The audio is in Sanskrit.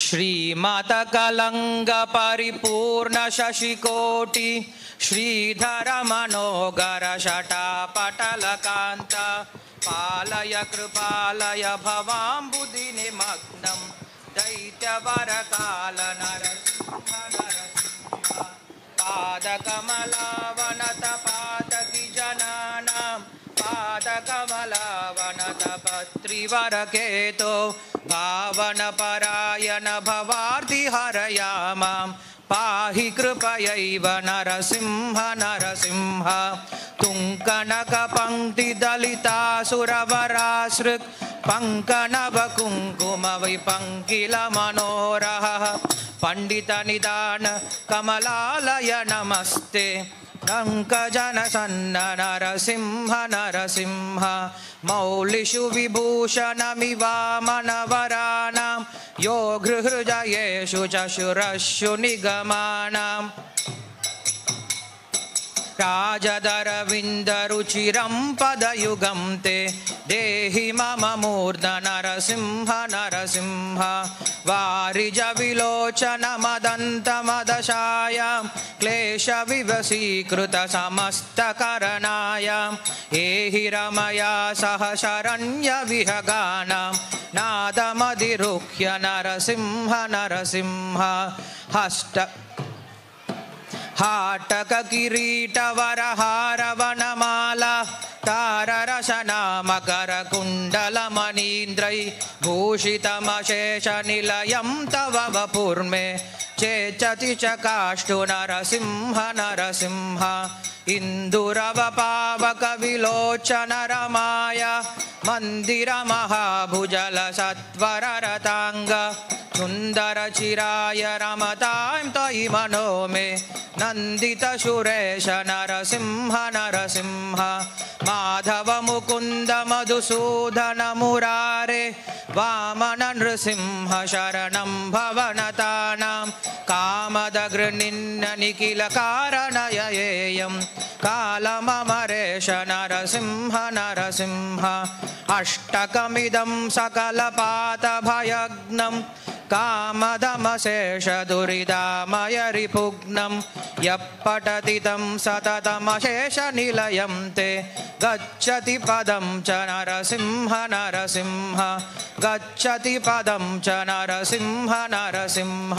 श्रीमतकलङ्ग परिपूर्ण शशिकोटि श्रीधर मनोगर शटापटलकान्त पालय कृपालय भवाम्बुधिनिमग्नं दैत्यवरकाल नरसिंह पादकमलावनत पातकी जनानां पादकमलावनत पत्रिवरकेतो पावनपरायण भवार्ति हरयामां पाहि कृपयैव नरसिंह नरसिंह तुङ्कनकपङ्क्तिदलितासुरवरासृक् पङ्कनवकुङ्कुमविपङ्किलमनोरहः पण्डितनिदान कमलालय नमस्ते पंकजनसन्न नरसिंह नरसिंह मौलिषु विभूषणमिवामनवराणां यो गृहृजयेषु च शुरश्रु निगमानां राजदरविन्दरुचिरं पदयुगं ते देहि मम मूर्ध नरसिंह नरसिंह वारिजविलोचनमदन्तमदशायां क्लेशविवशीकृतसमस्तकरणायां एहि रमया सह शरण्यविहगानां नादमधिरुह्य नरसिंह नरसिंह हष्ट हाटक किरीटवरहारवनमाला ताररशना मकर कुण्डलमणीन्द्रै भूषितमशेषनिलयं तव वपुर्मे चेचति च काष्ठु नरसिंह नरसिंह इन्दुरवपावकविलोचन रमाय मन्दिरमहाभुजलसत्वररताङ्ग सुन्दरचिराय रमतां त्वयि मनो मे नन्दितशुरेश नरसिंह नरसिंह माधव मुकुन्द मधुसूदन मुरारे वामन नृसिंह शरणं भवनतानां कामदगृह्णीन्न निखिलकारणययेयं कालममरेश नरसिंह नरसिंह अष्टकमिदं सकलपातभयग्नं कामदमशेषदुरिदामयरिपुग्नं यः पठति तं सततमशेषनिलयं ते गच्छति पदं च नरसिंह नरसिंह गच्छति पदं च नरसिंह नरसिंह।